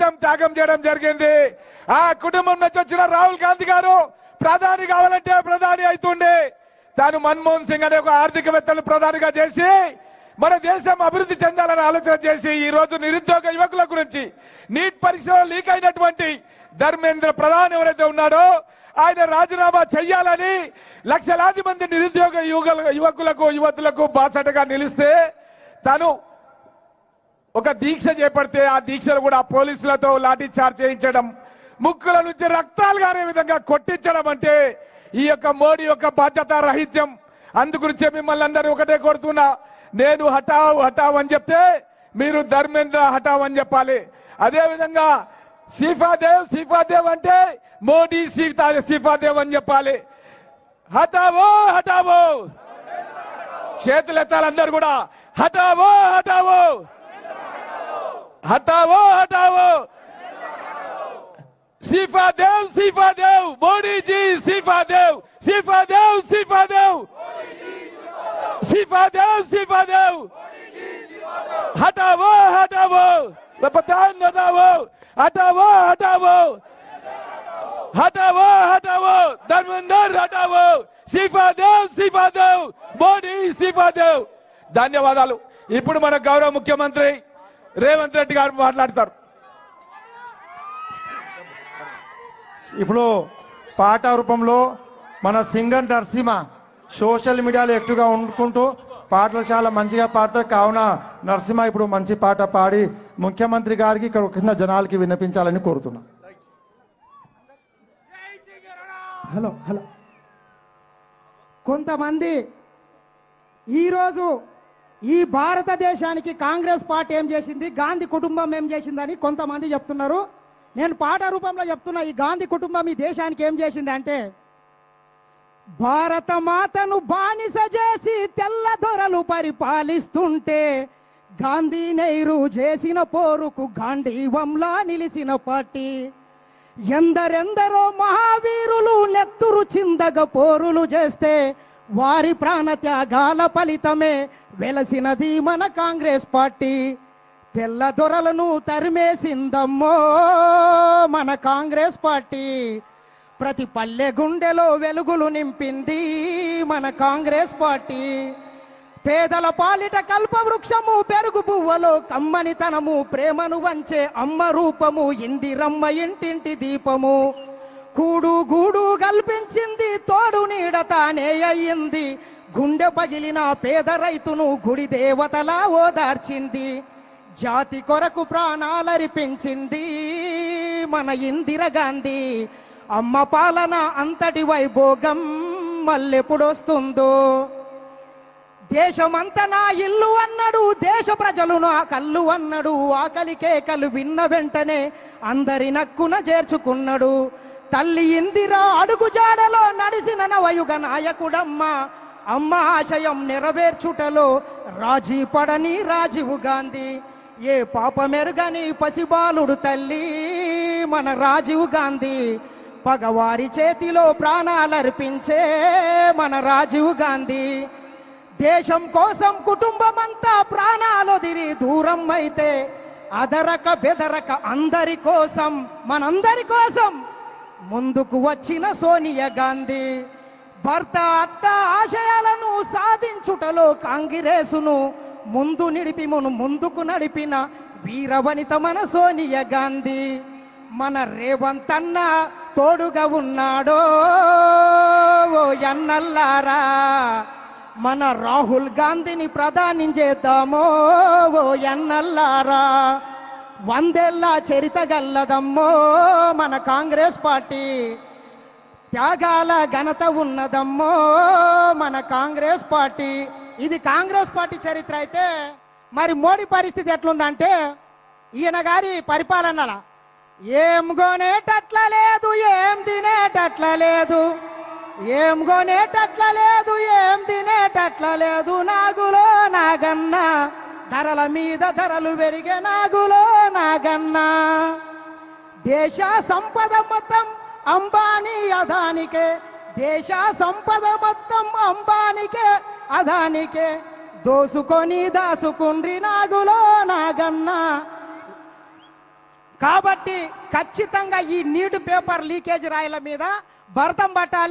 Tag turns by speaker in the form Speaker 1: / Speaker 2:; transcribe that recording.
Speaker 1: జీవితం త్యాగం చేయడం జరిగింది. ఆ కుటుంబం నుంచి వచ్చిన రాహుల్ గాంధీ గారు ప్రధాని కావాలంటే ప్రధాని అవుతుండే. తాను మన్మోహన్ సింగ్ అనే ఒక ఆర్థికవేత్తను ప్రధానిగా చేసి మన దేశం అభివృద్ధి చెందాలని ఆలోచన చేసి ఈ రోజు నిరుద్యోగ యువకుల గురించి నీట్ పరీక్షలో లీక్ అయినటువంటి ధర్మేంద్ర ప్రధాన్ ఎవరైతే ఉన్నాడో ఆయన రాజీనామా చెయ్యాలని లక్షలాది మంది నిరుద్యోగ యువకులకు యువతులకు బాసటగా నిలిస్తే తాను ఒక దీక్ష చేపడితే ఆ దీక్షలు కూడా పోలీసులతో లాఠీ చార్జ్ చేయించడం, ముక్కుల నుంచి రక్తాలు గారే విధంగా కొట్టించడం అంటే ఈ యొక్క మోడీ యొక్క బాధ్యత రహిత్యం. అందుగురించే మిమ్మల్ని అందరూ ఒకటే కోరుతున్నా, నేను హఠావ్ హఠావ్ అని చెప్తే మీరు ధర్మేంద్ర హఠావ్ అని చెప్పాలి. అదే విధంగా సీఫాదేవ్ అంటే మోడీ సీఫాదేవ్ అని చెప్పాలి. హఠావో హఠావో చేతులు ఎత్తాలి అందరు కూడా. హఠావో హఠావో हटाओ हटाओ सीफादेव सीफादेव मोदी जी सीफादेव सीफादेव सीफादेव सीफादेव सीफादेव हटाओ हटाओ प्रधान हटाओ हटाओ हटाओ हटाओ हटाओ धर्मेंद्र हटाओ सीफादेव सीफादेव मोदी सीफादेव. ధన్యవాదాలు. ఇప్పుడు మన గౌరవ ముఖ్యమంత్రి రేవంత్ రెడ్డి గారు మాట్లాడతారు.
Speaker 2: ఇప్పుడు పాట రూపంలో మన సింగర్ నరసింహ సోషల్ మీడియాలో ఎక్కువగా ఉండుకుంటూ పాటలు చాలా మంచిగా పాడతారు. కావున నరసింహ ఇప్పుడు మంచి పాట పాడి ముఖ్యమంత్రి గారికి ఇక్కడ ఉన్న జనాలకి వినిపించాలని కోరుతున్నా.
Speaker 3: హలో హలో కొంతమంది ఈరోజు ఈ భారతదేశానికి కాంగ్రెస్ పార్టీ ఏం చేసింది, గాంధీ కుటుంబం ఏం చేసిందని కొంతమంది చెప్తున్నారు. నేను పాట రూపంలో చెప్తున్నా, ఈ గాంధీ కుటుంబం ఈ దేశానికి ఏం చేసింది అంటే, భారత మాతను బానిస చేసి తెల్ల దొరలు పరిపాలిస్తుంటే గాంధీ నెహ్రూ చేసిన పోరుకు గాంధీవంలా నిలిచిన పార్టీ. ఎందరెందరో మహావీరులు నెత్తురు చిందగ పోరులు చేస్తే వారి ప్రాణ త్యాగాల ఫలితమే వెలసినది మన కాంగ్రెస్ పార్టీ. తెల్ల దొరలను తరిమేసిందమ్మో మన కాంగ్రెస్ పార్టీ. ప్రతి పల్లె గుండెలో వెలుగులు నింపింది మన కాంగ్రెస్ పార్టీ. పేదల పాలిట కల్ప వృక్షము, పెరుగు పువ్వలో కమ్మనితనము, ప్రేమను వంచే అమ్మ రూపము, ఇందిరమ్మ ఇంటింటి దీపము. కూడు గూడు కల్పించింది, తోడు నీడ తానే అయ్యింది. గుండె పగిలిన పేద రైతును గుడి దేవతలా ఓదార్చింది. జాతి కొరకు ప్రాణాలర్పించింది మన ఇందిరాగాంధీ. అమ్మ పాలన అంతటి వైభోగం మళ్ళెప్పుడొస్తుందో. దేశమంతా నా ఇల్లు అన్నాడు, దేశ ప్రజలు నా కళ్ళు అన్నాడు. ఆకలి కేకలు విన్న వెంటనే అందరి నక్కున చేర్చుకున్నాడు. తల్లి ఇందిరా అడుగు జాడలో నడిసిన నవయుగ నాయకుడమ్మ. అమ్మ ఆశయం నెరవేర్చుటలో రాజీ పడని రాజీవ్ గాంధీ. ఏ పాపమెరుగని పసిబాలుడు తల్లి మన రాజీవ్ గాంధీ. పగవారి చేతిలో ప్రాణాలర్పించే మన రాజీవ్ గాంధీ. దేశం కోసం కుటుంబమంతా ప్రాణాలొదిరి దూరం అయితే అదరక బెదరక అందరి కోసం మనందరి కోసం ముందుకు వచ్చిన సోనియా గాంధీ. భర్త అత్త ఆశయాలను సాధించుటలో కాంగ్రెసును ముందుకు నడిపిన వీరవనిత మన సోనియా గాంధీ. మన రేవంత్ అన్న తోడుగా ఉన్నాడో ఓ ఎన్నల్లారా. మన రాహుల్ గాంధీని ప్రధాని చేద్దామో ఓ ఎన్నల్లారా. 100 ఏళ్ల చరిత గల్లదమ్మో మన కాంగ్రెస్ పార్టీ. త్యాగాల ఘనత ఉన్నదమ్మో మన కాంగ్రెస్ పార్టీ. ఇది కాంగ్రెస్ పార్టీ చరిత్ర అయితే మరి మోడీ పరిస్థితి ఎట్లుందంటే, ఈయన గారి పరిపాలనల ఏం కొనేటట్ల లేదు, ఏం తినేటట్ల లేదు, ఏం కొనేటట్ల లేదు, ఏం తినేటట్ల లేదు. నాగులో నాగన్న ధరల మీద ధరలు పెరిగే నాగులో నాగన్న. దేశ సంపద మొత్తం అంబానీ అదానికే, దేశ సంపద మొత్తం అంబానికే అదానికే. దోసుకొని దాసుకుండ్రి నాగులో నాగన్న. కాబట్టి ఖచ్చితంగా ఈ నీటి పేపర్ లీకేజ్ రాయల మీద భరతం పట్టాలి.